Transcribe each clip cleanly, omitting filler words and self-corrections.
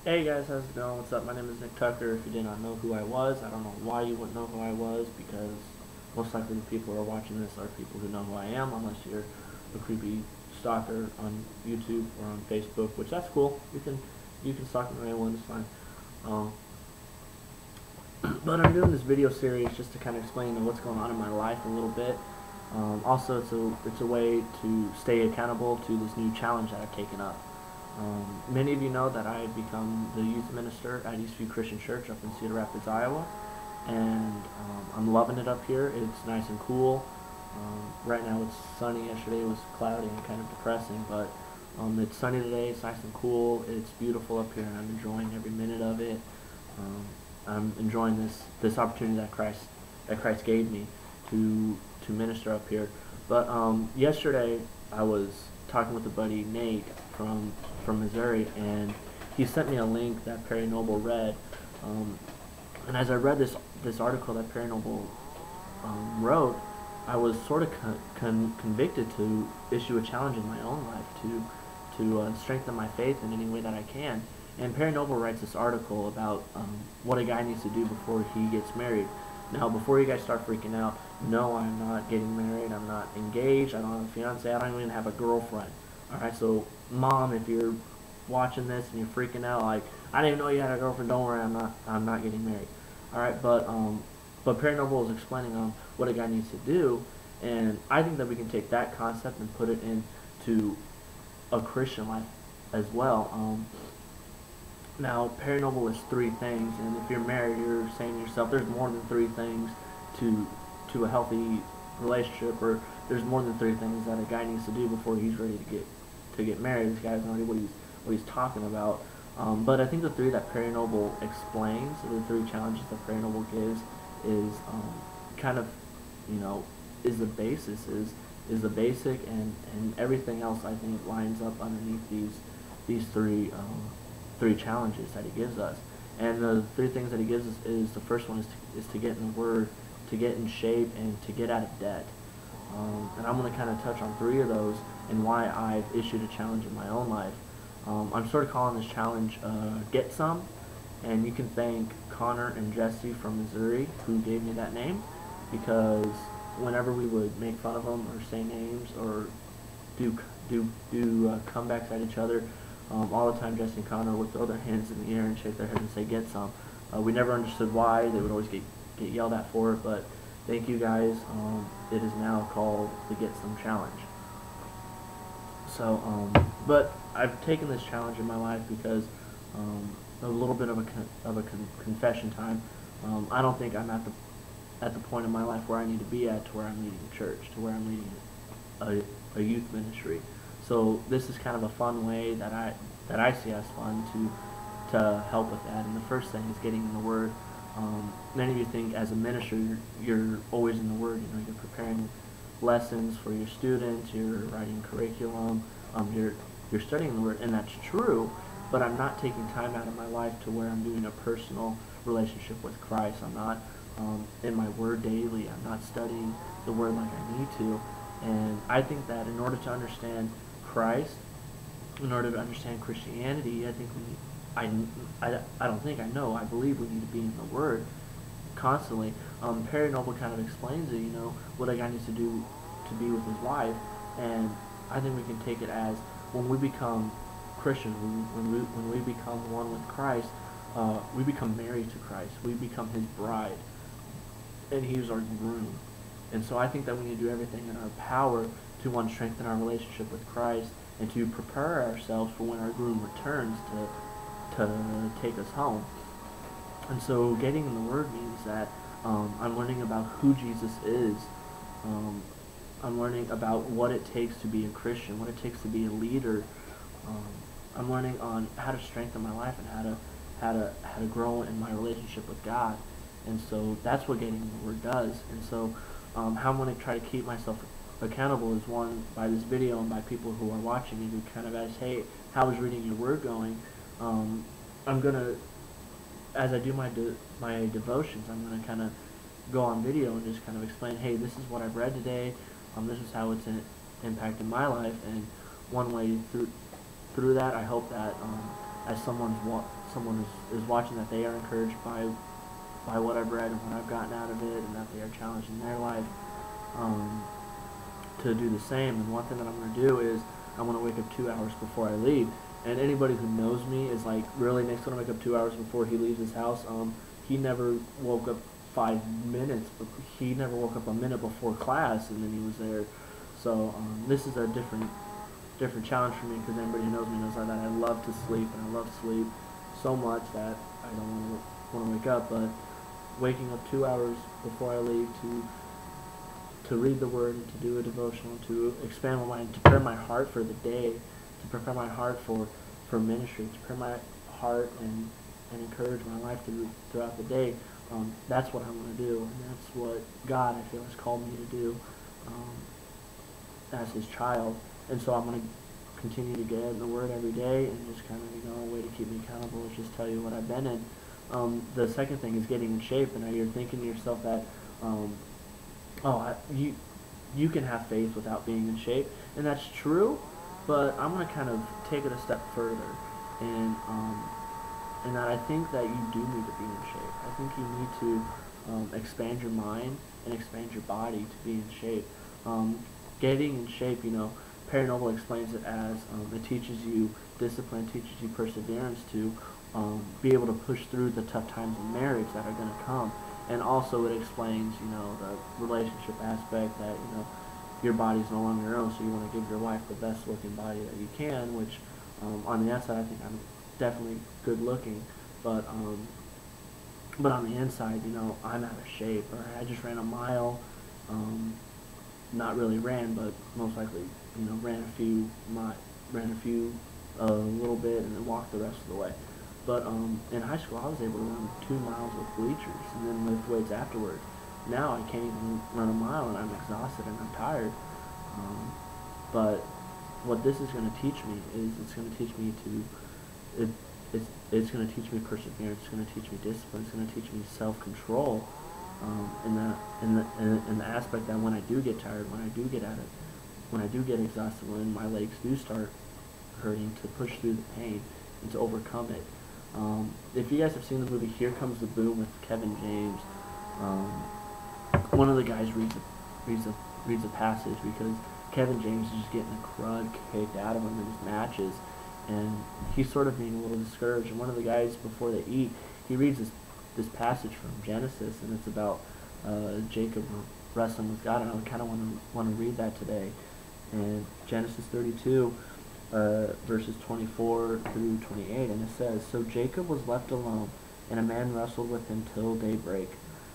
Hey guys, how's it going? What's up? My name is Nick Tucker. If you did not know who I was, I don't know why you wouldn't know who I was, because most likely the people who are watching this are people who know who I am, unless you're a creepy stalker on YouTube or on Facebook, which that's cool. You can stalk me anyone, it's fine. Um, but I'm doing this video series just to kind of explain what's going on in my life a little bit. Also, it's a way to stay accountable to this new challenge that I've taken up. Many of you know that I have become the youth minister at Eastview Christian Church up in Cedar Rapids, Iowa, and I'm loving it up here. It's nice and cool. Right now it's sunny. Yesterday it was cloudy and kind of depressing, but it's sunny today. It's nice and cool. It's beautiful up here, and I'm enjoying every minute of it. Um, I'm enjoying this opportunity that Christ gave me to minister up here. But yesterday I was talking with a buddy, Nate, from Missouri, and he sent me a link that Perry Noble read. Um, and as I read this article that Perry Noble wrote, I was sort of convicted to issue a challenge in my own life to strengthen my faith in any way that I can. And Perry Noble writes this article about what a guy needs to do before he gets married. Now, before you guys start freaking out, no, I'm not getting married. I'm not engaged. I don't have a fiance. I don't even have a girlfriend. All right, so mom, if you're watching this and you're freaking out, like, I didn't even know you had a girlfriend. Don't worry, I'm not getting married. All right, but Perry Noble is explaining what a guy needs to do, and I think that we can take that concept and put it into a Christian life as well. Now, Perry Noble is three things, and if you're married, you're saying to yourself, there's more than three things to a healthy relationship, or there's more than three things that a guy needs to do before he's ready to get married. This guy has no idea what he's talking about. But I think the three that Perry Noble explains, or the three challenges that Perry Noble gives, is kind of, is the basis, is the basic, and everything else I think lines up underneath these three challenges that he gives us. And the three things that he gives us is, the first one is to get in the Word, to get in shape, and to get out of debt. And I'm going to kind of touch on three of those and why I've issued a challenge in my own life. I'm sort of calling this challenge Get Some, and you can thank Connor and Jesse from Missouri who gave me that name, because whenever we would make fun of them or say names or do comebacks at each other, all the time Jesse and Connor would throw their hands in the air and shake their heads and say "Get some." We never understood why. They would always get yelled at for it, but thank you guys. It is now called the Get Some Challenge. So, but I've taken this challenge in my life because a little bit of a confession time. I don't think I'm at the point in my life where I need to be at, to where I'm leading a church, to where I'm leading a youth ministry. So this is kind of a fun way that I see as fun to help with that. And the first thing is getting in the Word. Many of you think as a minister you're always in the Word. You're preparing lessons for your students. You're writing curriculum. You're studying the Word, and that's true. But I'm not taking time out of my life to where I'm doing a personal relationship with Christ. I'm not in my Word daily. I'm not studying the Word like I need to. And I think that in order to understand Christ, in order to understand Christianity, I think I don't think, I know, I believe we need to be in the Word constantly. Perry Noble kind of explains it, what a guy needs to do to be with his wife, and I think we can take it as when we become Christians, when we become one with Christ, we become married to Christ. We become His bride, and He is our groom. And so I think that we need to do everything in our power to, one, strengthen our relationship with Christ, and to prepare ourselves for when our groom returns to take us home. And so getting in the Word means that I'm learning about who Jesus is. I'm learning about what it takes to be a Christian, what it takes to be a leader. Um, I'm learning on how to strengthen my life and how to grow in my relationship with God. And so that's what getting in the Word does. And so how I'm going to try to keep myself accountable is, one, by this video and by people who are watching me, who kind of ask, hey, how is reading your Word going? I'm going to, as I do my devotions, I'm going to kind of go on video and just kind of explain, hey, this is what I've read today. This is how it's impacted my life, and one way through that, I hope that as someone is watching, that they are encouraged by what I've read and what I've gotten out of it, and that they are challenged in their life um, to do the same. And one thing that I'm going to do is I'm going to wake up 2 hours before I leave. And anybody who knows me is like, really, Nick's going to wake up 2 hours before he leaves his house. He never woke up 5 minutes, but he never woke up a minute before class, and then he was there. So this is a different challenge for me, because anybody who knows me knows that I love to sleep, and I love sleep so much that I don't want to wake up. But waking up 2 hours before I leave to read the Word and to do a devotional, to expand my mind, to prepare my heart for the day, to prepare my heart for ministry, to prepare my heart and encourage my life throughout the day. That's what I want to do, and that's what God, I feel, has called me to do as His child. And so I'm going to continue to get in the Word every day, and just kind of, a way to keep me accountable is just tell you what I've been in. The second thing is getting in shape, and now you're thinking to yourself that, you can have faith without being in shape, and that's true, but I'm going to kind of take it a step further, and that I think that you do need to be in shape. I think you need to expand your mind and expand your body to be in shape. Getting in shape, Perry Noble explains it as it teaches you discipline, teaches you perseverance to be able to push through the tough times in marriage that are going to come. And also it explains, the relationship aspect, that, your body's no longer your own, so you want to give your wife the best looking body that you can, which on the outside I think I'm definitely good looking, but on the inside, I'm out of shape. Or I just ran a mile, not really ran, but most likely, ran a little bit, and then walked the rest of the way. But in high school, I was able to run 2 miles with bleachers and then lift weights afterwards. Now I can't even run a mile, and I'm exhausted and I'm tired. But what this is going to teach me is it's going to teach me it's going to teach me perseverance. It's going to teach me discipline. It's going to teach me self-control. In the aspect that when I do get tired, when I do get when I do get exhausted, when my legs do start hurting, to push through the pain and to overcome it. If you guys have seen the movie Here Comes the Boom with Kevin James, one of the guys reads a passage because Kevin James is just getting the crud kicked out of him in his matches, and he's sort of being a little discouraged. And one of the guys, before they eat, he reads this passage from Genesis, and it's about Jacob wrestling with God, and I kind of want to read that today. And Genesis 32. Verses 24 through 28, and it says, "So Jacob was left alone, and a man wrestled with him till daybreak.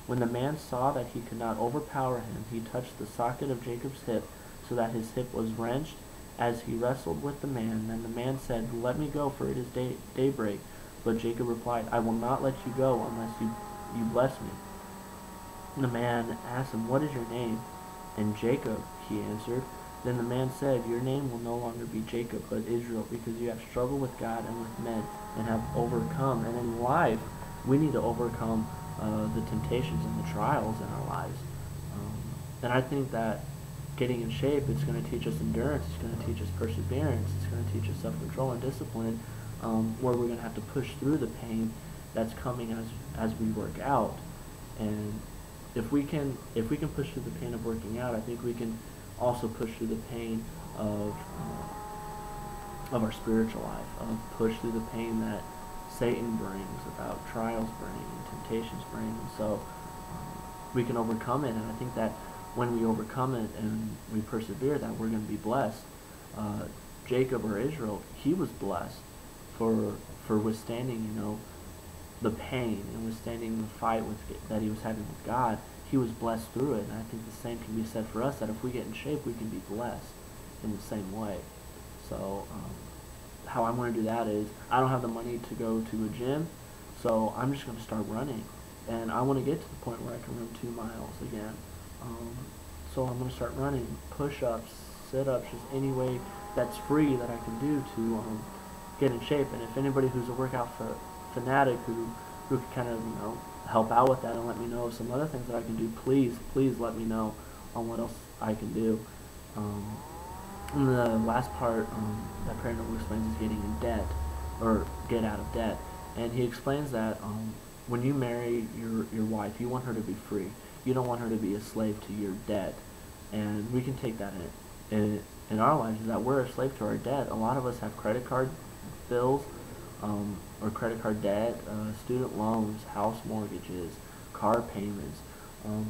When the man saw that he could not overpower him, he touched the socket of Jacob's hip, so that his hip was wrenched as he wrestled with the man. Then the man said, 'Let me go, for it is daybreak.' But Jacob replied, 'I will not let you go unless you bless me.' The man asked him, 'What is your name?' 'And Jacob,' he answered. Then the man said, 'Your name will no longer be Jacob, but Israel, because you have struggled with God and with men, and have overcome.'" And in life, we need to overcome the temptations and the trials in our lives. And I think that getting in shape, it's going to teach us endurance, it's going to teach us perseverance, it's going to teach us self-control and discipline, where we're going to have to push through the pain that's coming as we work out. And if we can push through the pain of working out, I think we can also push through the pain of our spiritual life, push through the pain that Satan brings, about trials bring and temptations bring. And so we can overcome it, and I think that when we overcome it and we persevere, that we're going to be blessed. Jacob, or Israel, he was blessed for withstanding, the pain and withstanding the fight that he was having with God. He was blessed through it, and I think the same can be said for us, that if we get in shape, we can be blessed in the same way. So how I'm going to do that is, I don't have the money to go to a gym, so I'm just going to start running, and I want to get to the point where I can run 2 miles again. So I'm going to start running, push-ups, sit-ups, just any way that's free that I can do to get in shape. And if anybody who's a workout fanatic who can kind of, help out with that and let me know of some other things that I can do, please let me know on what else I can do. And the last part that Perry Noble explains is getting in debt. or get out of debt. And he explains that when you marry your wife, you want her to be free. You don't want her to be a slave to your debt. And we can take that in our lives, is that we're a slave to our debt. A lot of us have credit card bills, or credit card debt, student loans, house mortgages, car payments.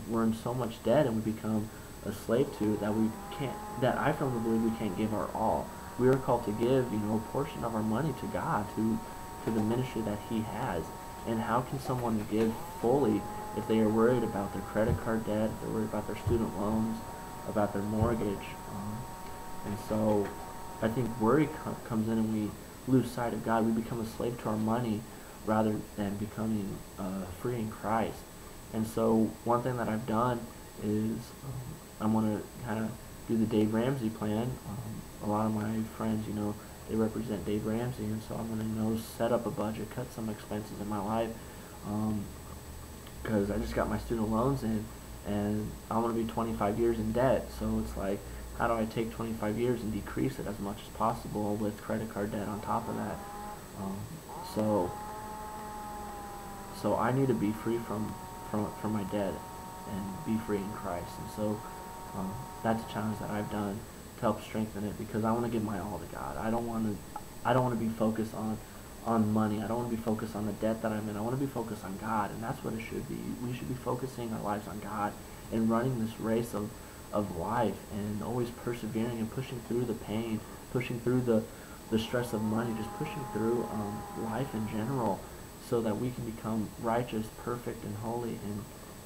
We're in so much debt, and we become a slave to it that we can't. That I firmly believe we can't give our all. We are called to give, a portion of our money to God, to the ministry that He has. And how can someone give fully if they are worried about their credit card debt, if they're worried about their student loans, about their mortgage? And so I think worry comes in, and we lose sight of God. We become a slave to our money rather than becoming free in Christ. And so one thing that I've done is I want to kind of do the Dave Ramsey plan. A lot of my friends, they represent Dave Ramsey, and so I'm going to set up a budget, cut some expenses in my life, because I just got my student loans in, and I want to be 25 years in debt. So it's like, how do I take 25 years and decrease it as much as possible with credit card debt on top of that? So I need to be free from my debt and be free in Christ. And so that's a challenge that I've done to help strengthen it, because I want to give my all to God. I don't want to be focused on money. I don't want to be focused on the debt that I'm in. I want to be focused on God, and that's what it should be. We should be focusing our lives on God and running this race of life, and always persevering and pushing through the pain, pushing through the stress of money, just pushing through life in general, so that we can become righteous, perfect, and holy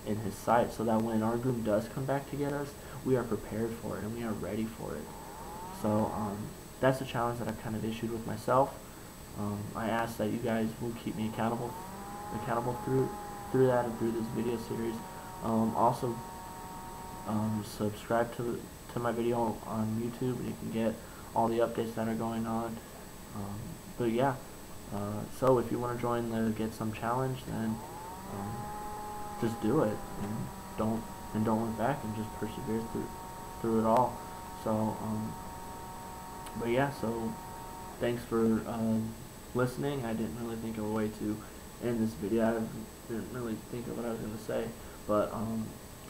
in His sight, so that when our groom does come back to get us, we are prepared for it and we are ready for it. So that's a challenge that I've kind of issued with myself. I ask that you guys will keep me accountable through that and through this video series. Also, subscribe to my video on YouTube, and you can get all the updates that are going on. But yeah, so if you want to join the Get Some Challenge, then just do it, and don't look back, and just persevere through it all. So but yeah, so thanks for listening. I didn't really think of a way to end this video. I didn't really think of what I was going to say, but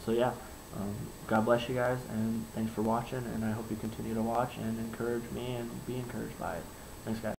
so yeah, God bless you guys, and thanks for watching, and I hope you continue to watch and encourage me and be encouraged by it. Thanks, guys.